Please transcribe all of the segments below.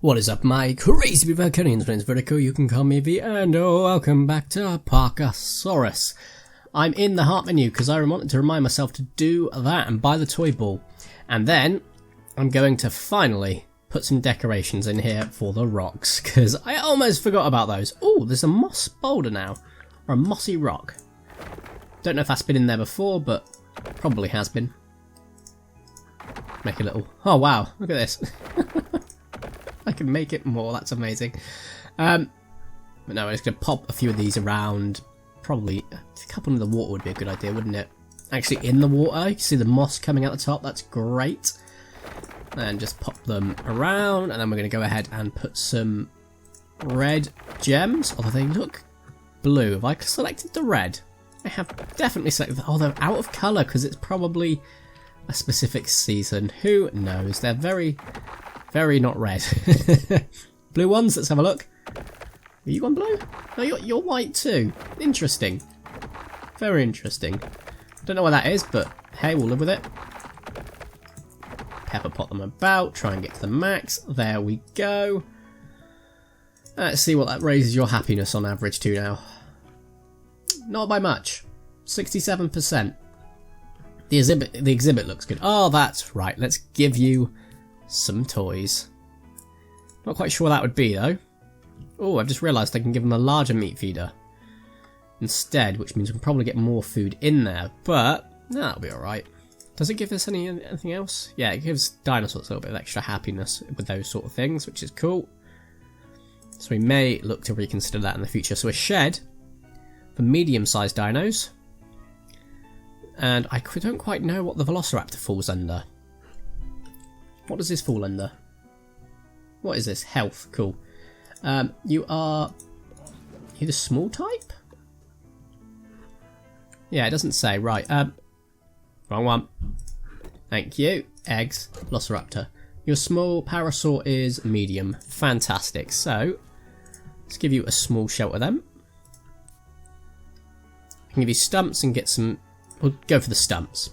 What is up, my crazy Verticonians? My name's Vertico, you can call me V, and welcome back to Parkasaurus. I'm in the heart menu because I wanted to remind myself to do that and buy the toy ball. And then I'm going to finally put some decorations in here for the rocks, because I almost forgot about those. Oh, there's a moss boulder now, or a mossy rock. Don't know if that's been in there before, but probably has been. Make a little... Oh wow, look at this. I can make it more, that's amazing. But no, I'm just going to pop a few of these around. Probably a couple in the water would be a good idea, wouldn't it? Actually in the water, you can see the moss coming out the top, that's great. And just pop them around, and then we're going to go ahead and put some red gems, although they look blue. Have I selected the red? I have definitely selected... Oh, they're out of colour because it's probably a specific season. Who knows? They're very... very not red. Blue ones, let's have a look. Are you on blue? No, you're white too. Interesting. Very interesting. Don't know what that is, but hey, we'll live with it. Pepper pot them about, try and get to the max. There we go. Let's see what that raises your happiness on average to now. Not by much. 67%. The exhibit looks good. Oh, that's right. Let's give you some toys. Not quite sure what that would be though. Oh, I've just realised I can give them a larger meat feeder instead, which means we can probably get more food in there, but that'll be alright. Does it give us anything else? Yeah, it gives dinosaurs a little bit of extra happiness with those sort of things, which is cool. So we may look to reconsider that in the future. So a shed for medium-sized dinos. And I don't quite know what the Velociraptor falls under. What does this fall under? What is this? Health. Cool. You are the small type? Yeah, it doesn't say. Right. Wrong one. Thank you. Eggs. Velociraptor. Your small Parasaur is medium. Fantastic. So, let's give you a small shelter then. I can give you stumps and get some... We'll go for the stumps.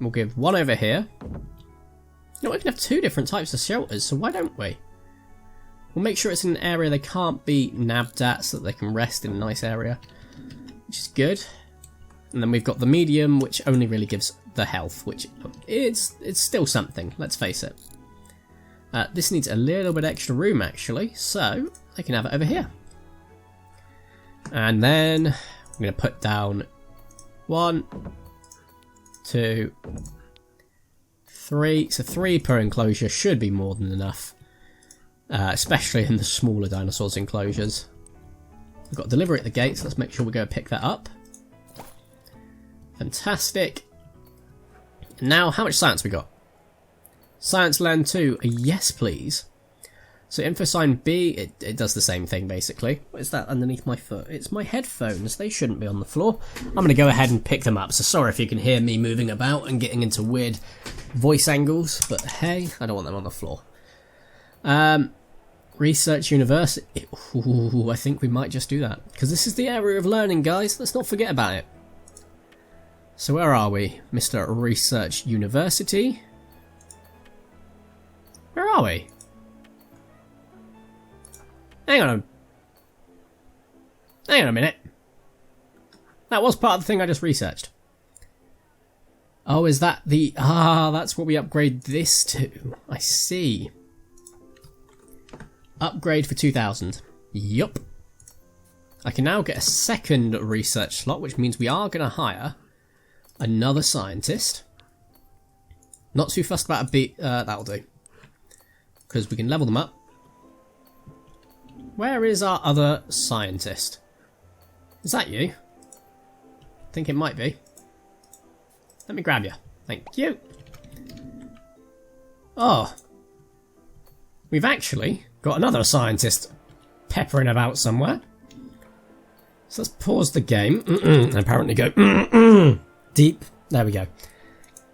We'll give one over here. You know, we can have two different types of shelters, so why don't we? We'll make sure it's in an area they can't be nabbed at, so that they can rest in a nice area, which is good. And then we've got the medium, which only really gives the health, which it's still something, let's face it. This needs a little bit extra room actually, so they can have it over here. And then I'm going to put down 1, 2, 3. So 3 per enclosure should be more than enough, especially in the smaller dinosaurs enclosures. We've got delivery at the gate, so let's make sure we go pick that up. Fantastic. Now, how much science we got? Science learn 2, a yes please. So info sign B, it does the same thing basically. What is that underneath my foot? It's my headphones, they shouldn't be on the floor. I'm going to go ahead and pick them up, so sorry if you can hear me moving about and getting into weird voice angles, but hey, I don't want them on the floor. Research University. Ooh, I think we might just do that, because this is the area of learning, guys, let's not forget about it. So where are we? Mr. Research University. Where are we? Hang on a minute. That was part of the thing I just researched. Oh, is that the... Ah, that's what we upgrade this to. I see. Upgrade for 2000. Yup. I can now get a second research slot, which means we are going to hire another scientist. Not too fussed about a beat. That'll do. Because we can level them up. Where is our other scientist? Is that you? I think it might be. Let me grab you. Thank you. Oh. We've actually got another scientist peppering about somewhere. So let's pause the game. And apparently go deep. There we go.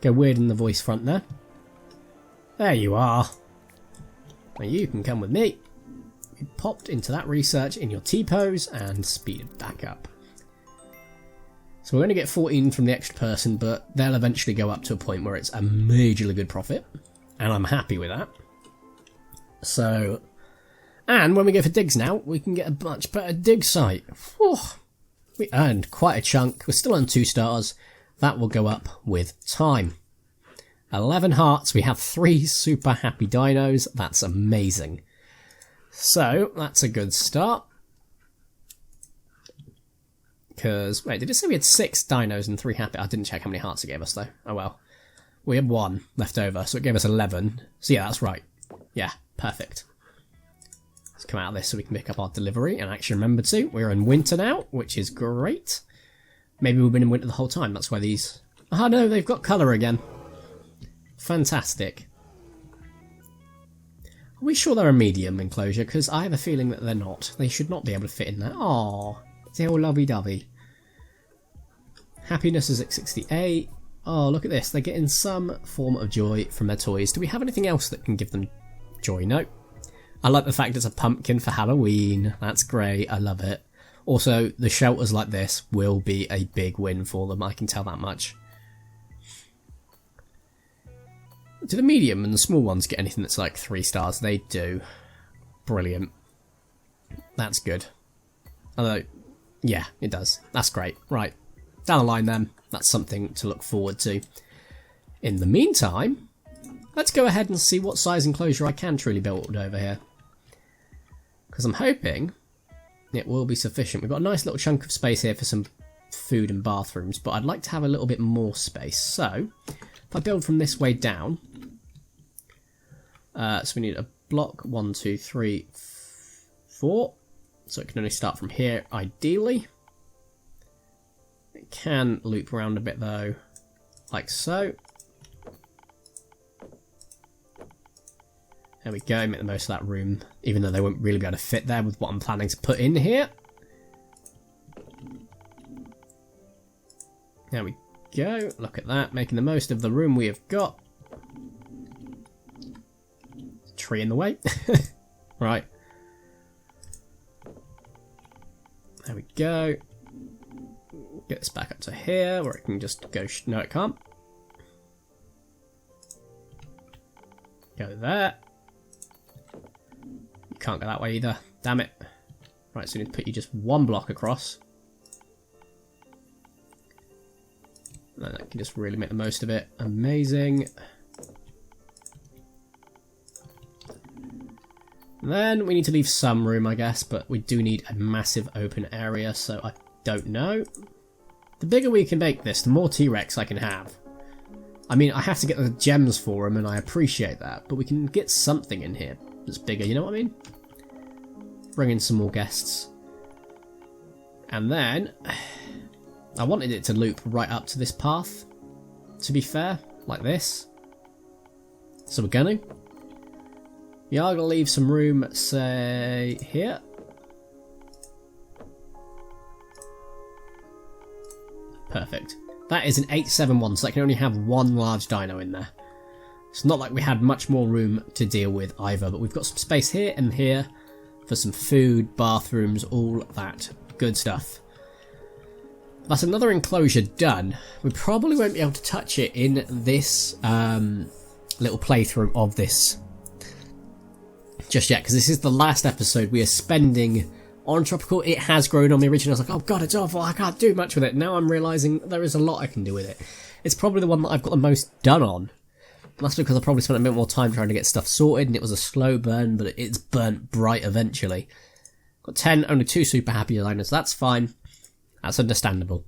Go weird in the voice front there. There you are. Now you can come with me. You popped into that research in your T-pose and speeded back up. So we're going to get 14 from the extra person, but they'll eventually go up to a point where it's a majorly good profit. and I'm happy with that. So, and when we go for digs now, we can get a much better dig site. Whew. We earned quite a chunk. We're still on 2 stars. That will go up with time. 11 hearts. We have 3 super happy dinos. That's amazing. So, that's a good start. Because, wait, did it say we had 6 dinos and 3 happy? I didn't check how many hearts it gave us, though. Oh well. We had 1 left over, so it gave us 11. So yeah, that's right. Yeah, perfect. Let's come out of this so we can pick up our delivery. And actually remember to, we're in winter now, which is great. Maybe we've been in winter the whole time, that's why these... Oh no, they've got colour again. Fantastic. Are we sure they're a medium enclosure? Because I have a feeling that they're not. They should not be able to fit in there. Aww, they're all lovey-dovey. Happiness is at 68. Oh, look at this. They're getting some form of joy from their toys. Do we have anything else that can give them joy? No. I like the fact it's a pumpkin for Halloween. That's great. I love it. Also, the shelters like this will be a big win for them. I can tell that much. Do the medium and the small ones get anything that's like 3 stars? They do. Brilliant. That's good. Although, yeah, it does. That's great. Right. Down the line then, that's something to look forward to. In the meantime, let's go ahead and see what size enclosure I can truly build over here. Because I'm hoping it will be sufficient. We've got a nice little chunk of space here for some food and bathrooms, but I'd like to have a little bit more space. So, if I build from this way down, so we need a block, 1, 2, 3, 4. So it can only start from here, ideally. It can loop around a bit though, like so. There we go, make the most of that room, even though they won't really be able to fit there with what I'm planning to put in here. There we go, look at that, making the most of the room we have got. Tree in the way. Right. There we go. Get this back up to here, where it can just go... No, it can't. Go there. You can't go that way either. Damn it. Right, so we need to put you just 1 block across. And then I can just really make the most of it. Amazing. And then we need to leave some room, I guess, but we do need a massive open area, so I don't know. The bigger we can make this, the more T-Rex I can have. I mean, I have to get the gems for them, and I appreciate that, but we can get something in here that's bigger, you know what I mean? Bring in some more guests. And then, I wanted it to loop right up to this path, to be fair, like this. So we're gonna. We are gonna leave some room, say, here. Perfect. That is an 871, so that can only have 1 large dino in there. It's not like we had much more room to deal with either, but we've got some space here and here for some food, bathrooms, all that good stuff. That's another enclosure done. We probably won't be able to touch it in this little playthrough of this just yet, because this is the last episode we are spending on Tropical. It has grown on the original. I was like, oh god, it's awful, I can't do much with it. Now I'm realising there is a lot I can do with it. It's probably the one that I've got the most done on. That's because I probably spent a bit more time trying to get stuff sorted, and it was a slow burn, but it's burnt bright eventually. Got 10, only 2 super happy designers, that's fine. That's understandable.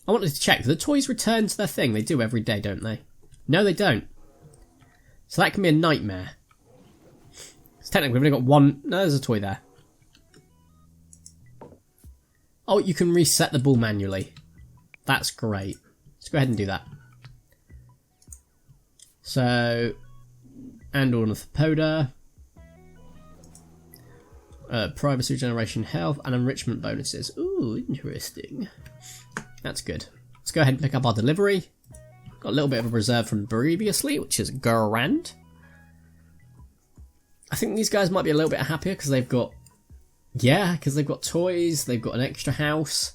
I wanted to check, do the toys return to their thing? They do every day, don't they? No, they don't. So that can be a nightmare. So technically we've only got 1... No, there's a toy there. Oh, you can reset the ball manually. That's great. Let's go ahead and do that. So, and ornithopoda, privacy, regeneration, health, and enrichment bonuses. Ooh, interesting. That's good. Let's go ahead and pick up our delivery. Got a little bit of a reserve from previously, which is grand. I think these guys might be a little bit happier because they've got... Yeah, because they've got toys, they've got an extra house.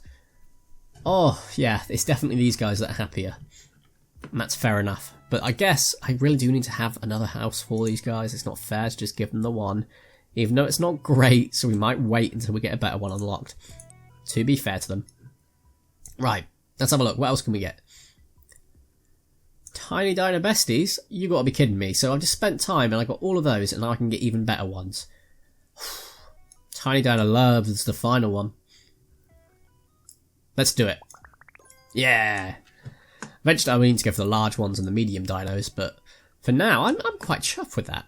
Oh, yeah, it's definitely these guys that are happier. And that's fair enough. But I guess I really do need to have another house for these guys. It's not fair to just give them the one. Even though it's not great, so we might wait until we get a better one unlocked. To be fair to them. Right, let's have a look. What else can we get? Tiny Dino Besties? You gotta be kidding me. So I've just spent time and I got all of those and now I can get even better ones. Tiny Dino loves the final one. Let's do it. Yeah! Eventually I need to go for the large ones and the medium dinos, but for now I'm quite chuffed with that.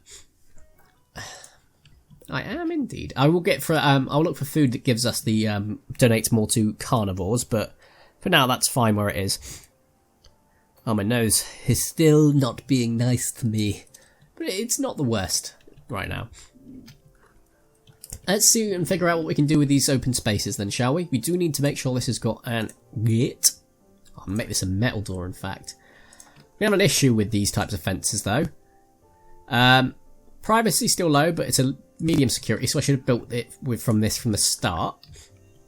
I am indeed. I will get for I'll look for food that gives us the donates more to carnivores, but for now that's fine where it is. Oh, my nose is still not being nice to me, but it's not the worst right now. Let's see and figure out what we can do with these open spaces then, shall we? We do need to make sure this has got an gate. I'll make this a metal door, in fact. We have an issue with these types of fences, though. Privacy still low, but it's a medium security, so I should have built it from the start.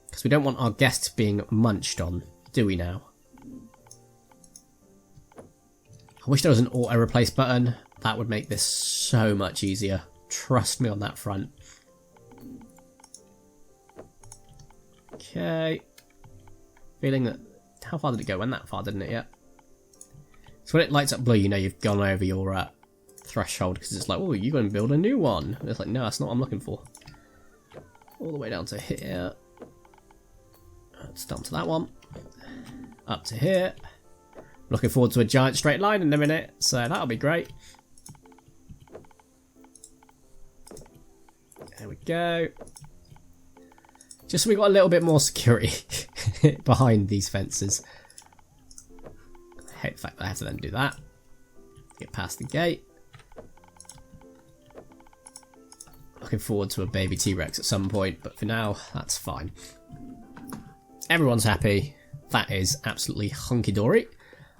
Because we don't want our guests being munched on, do we now? I wish there was an auto replace button. That would make this so much easier. Trust me on that front. Okay. Feeling that... How far did it go? Went that far, didn't it yet? So when it lights up blue, you know you've gone over your threshold, because it's like, oh, you're going to build a new one. And it's like, no, that's not what I'm looking for. All the way down to here. It's down to that one. Up to here. Looking forward to a giant straight line in a minute, so that'll be great. There we go. Just so we got a little bit more security behind these fences. I hate the fact that I have to then do that. Get past the gate. Looking forward to a baby T-Rex at some point, but for now, that's fine. Everyone's happy. That is absolutely hunky-dory.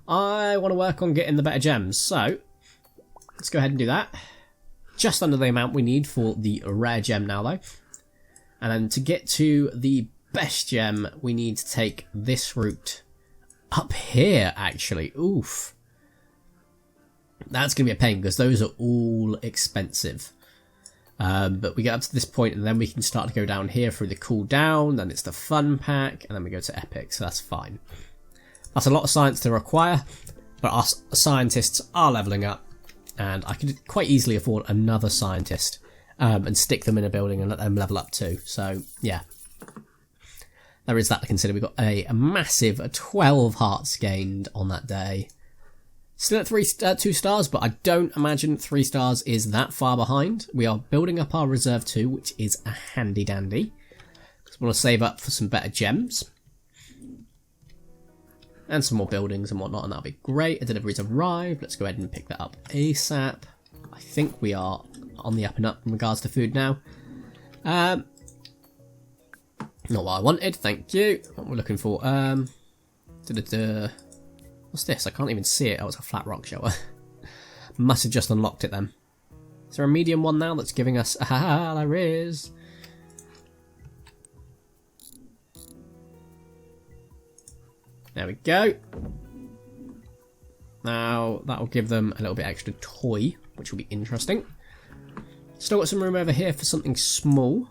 I want to work on getting the better gems, so let's go ahead and do that. Just under the amount we need for the rare gem now, though. And then to get to the best gem, we need to take this route up here, actually. Oof. That's going to be a pain, because those are all expensive. But we get up to this point, and then we can start to go down here through the cool down, then it's the fun pack, and then we go to epic, so that's fine. That's a lot of science to require, but our scientists are levelling up, and I could quite easily afford another scientist and stick them in a building and let them level up too. So, yeah. There is that to consider. We've got a massive 12 hearts gained on that day. Still at 2 stars, but I don't imagine 3 stars is that far behind. We are building up our reserve too, which is a handy dandy. Because we want to save up for some better gems. And some more buildings and whatnot, and that'll be great. A delivery's arrived. Let's go ahead and pick that up ASAP. I think we are on the up and up in regards to food now. Not what I wanted, thank you. What we're looking for. What's this? I can't even see it. Oh, it's a flat rock shower. Must have just unlocked it then. Is there a medium one now that's giving us... Ah, there is. There we go. Now, that'll give them a little bit extra toy, which will be interesting. Still got some room over here for something small.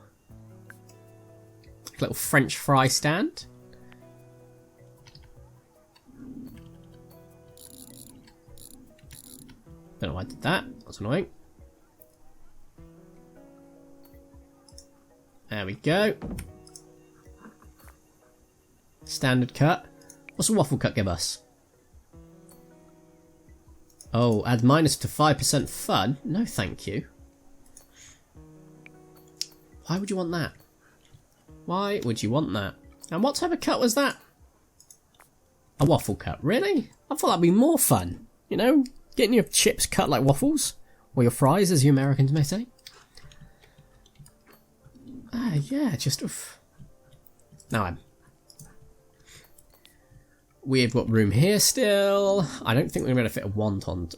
A little French fry stand. Don't know why I did that. That's annoying. There we go. Standard cut. What's a waffle cut give us? Oh, add minus to 5% fun? No, thank you. Why would you want that? Why would you want that? And what type of cut was that? A waffle cut, really? I thought that'd be more fun. You know, getting your chips cut like waffles. Or your fries, as you Americans may say. Ah, yeah, just... Oof. Now I'm... We've got room here still. I don't think we're going to fit a wonton.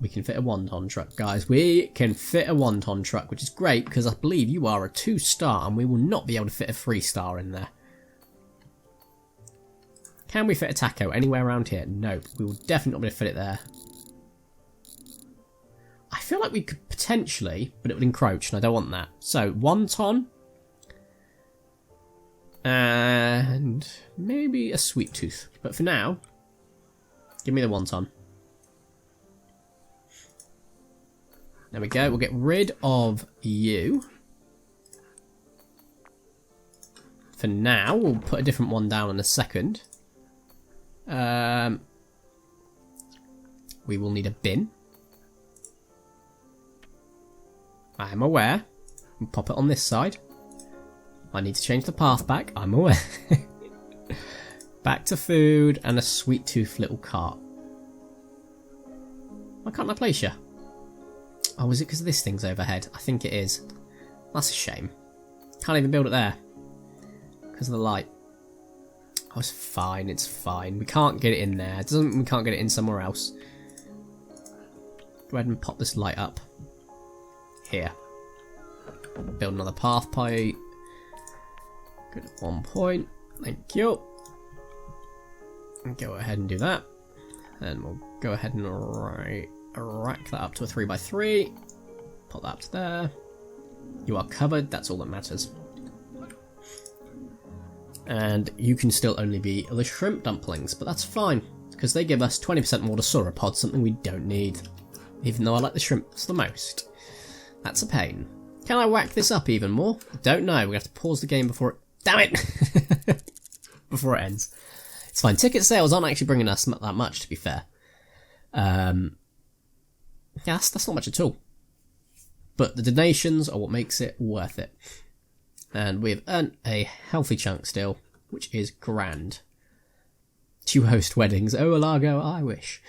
We can fit a wonton truck, guys. We can fit a wonton truck, which is great because I believe you are a 2-star and we will not be able to fit a 3-star in there. Can we fit a taco anywhere around here? No, we will definitely not be able to fit it there. feel like we could potentially, but it would encroach, and I don't want that. So, 1 ton. And maybe a sweet tooth. But for now, give me the 1 ton. There we go. We'll get rid of you. For now, we'll put a different one down in a second. We will need a bin. I am aware. We'll pop it on this side. I need to change the path back. I'm aware. Back to food and a sweet tooth little cart. Why can't I place you? Oh, is it because this thing's overhead? I think it is. That's a shame. Can't even build it there. Because of the light. Oh, it's fine. It's fine. We can't get it in there. It doesn't mean we can't get it in somewhere else. Go ahead and pop this light up. Here. Build another path pipe. Good at 1 point. Thank you. And go ahead and do that. And we'll go ahead and rack that up to a 3x3. Put that up to there. You are covered. That's all that matters. And you can still only be the shrimp dumplings, but that's fine, because they give us 20% more to sauropods, something we don't need. Even though I like the shrimps the most. That's a pain. Can I whack this up even more? Don't know. We're going to have to pause the game before it... Damn it! Before it ends. It's fine. Ticket sales aren't actually bringing us that much, to be fair. Yeah, that's not much at all. But the donations are what makes it worth it. And we've earned a healthy chunk still, which is grand. To host weddings. Oh, Alago, I wish.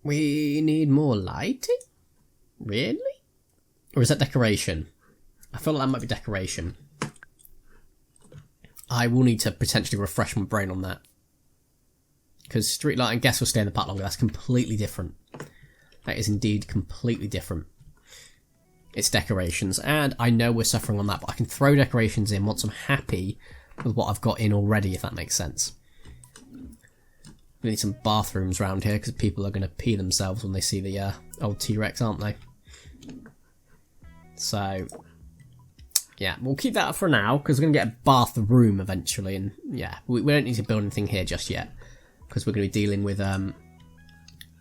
We need more lighting? Really? Or is that decoration? I feel like that might be decoration. I will need to potentially refresh my brain on that. Because street lighting, guess will stay in the pack longer. That's completely different. That is indeed completely different. It's decorations, and I know we're suffering on that, but I can throw decorations in once I'm happy with what I've got in already, if that makes sense. We need some bathrooms around here, because people are going to pee themselves when they see the old T-Rex, aren't they? So, yeah, we'll keep that up for now, because we're going to get a bathroom eventually, and yeah, we don't need to build anything here just yet, because we're going to be dealing with a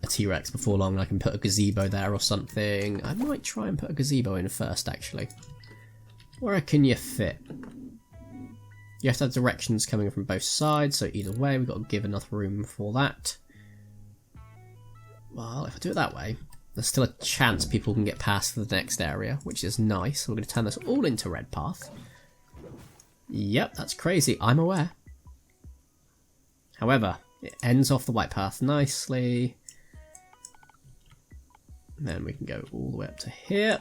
T-Rex before long. I can put a gazebo there or something. I might try and put a gazebo in first, actually. Where can you fit? You have to have directions coming from both sides, so either way, we've got to give enough room for that. Well, if I do it that way, there's still a chance people can get past to the next area, which is nice. So we're going to turn this all into red path. Yep, that's crazy. I'm aware. However, it ends off the white path nicely. And then we can go all the way up to here.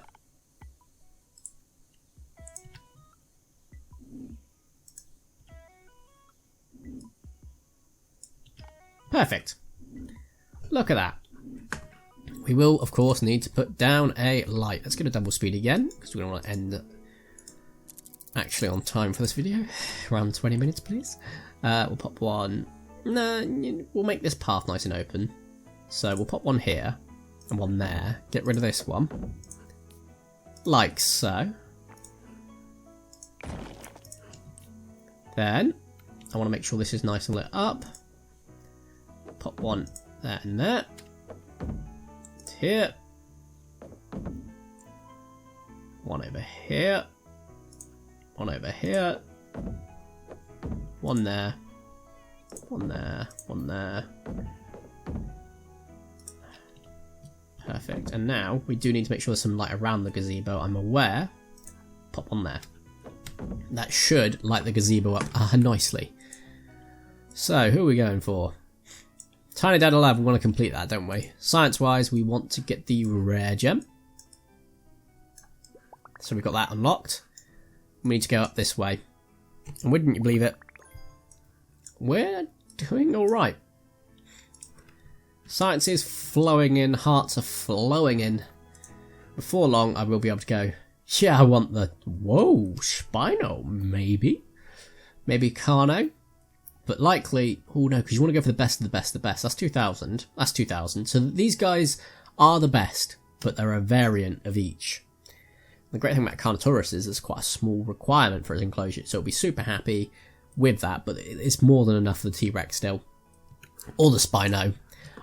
Perfect. Look at that. We will, of course, need to put down a light. Let's get a double speed again, because we don't want to end actually on time for this video. Around 20 minutes, please. We'll pop one. No, we'll make this path nice and open. So we'll pop one here. And one there. Get rid of this one. Like so. Then, I want to make sure this is nice and lit up. Pop one there and there. Here. One over here. One over here. One there. One there. One there. Perfect. And now we do need to make sure there's some light around the gazebo. I'm aware. Pop on there. That should light the gazebo up nicely. So, who are we going for? Tiny Data Lab, we want to complete that, don't we? Science-wise, we want to get the rare gem. So we've got that unlocked. We need to go up this way. And wouldn't you believe it? We're doing alright. Science is flowing in, hearts are flowing in. Before long, I will be able to go, yeah, I want the, whoa, Spino, maybe. Maybe Carno. But likely, oh no, because you want to go for the best of the best of the best. That's 2,000. That's 2,000. So these guys are the best, but they're a variant of each. The great thing about Carnotaurus is it's quite a small requirement for its enclosure, so it'll be super happy with that, but it's more than enough for the T-Rex still. Or the Spino.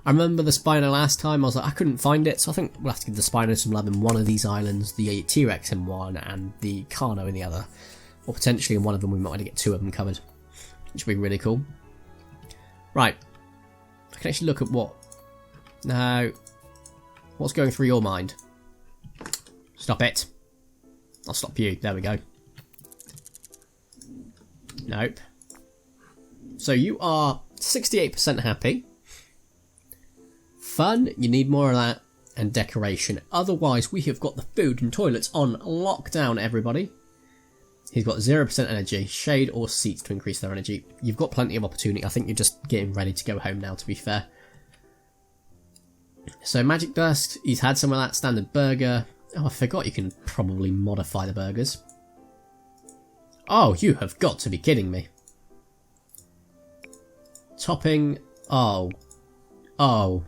I remember the Spino last time, I was like, I couldn't find it, so I think we'll have to give the Spino some love in one of these islands, the T-Rex in one, and the Carno in the other. Or potentially in one of them we might want to get two of them covered, which would be really cool. Right. I can actually look at what... Now, what's going through your mind? Stop it. I'll stop you. There we go. Nope. So you are 68% happy. Fun, you need more of that. And decoration. Otherwise, we have got the food and toilets on lockdown, everybody. He's got 0% energy, shade or seats to increase their energy. You've got plenty of opportunity. I think you're just getting ready to go home now, to be fair. So magic dust, he's had some of that. Standard burger. Oh, I forgot you can probably modify the burgers. Oh, you have got to be kidding me. Topping. Oh. Oh.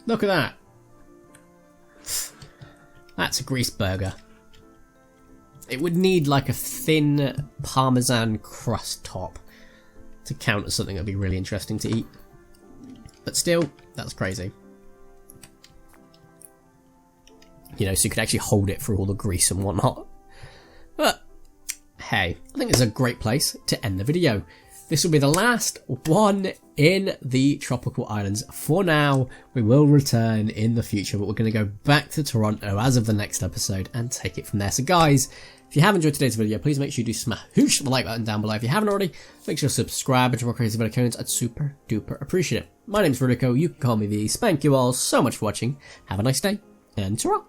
Look at that. That's a grease burger. It would need like a thin parmesan crust top to count as something that would be really interesting to eat. But still, that's crazy. You know, so you could actually hold it through all the grease and whatnot. But, hey, I think it's a great place to end the video. This will be the last one in the tropical islands. For now, we will return in the future, but we're going to go back to Toronto as of the next episode and take it from there. So guys, if you have enjoyed today's video, please make sure you do smash the like button down below. If you haven't already, make sure to subscribe and to more crazy video codes. I'd super duper appreciate it. My name's Vertico. You can call me the. Thank you all so much for watching. Have a nice day and ta-ra.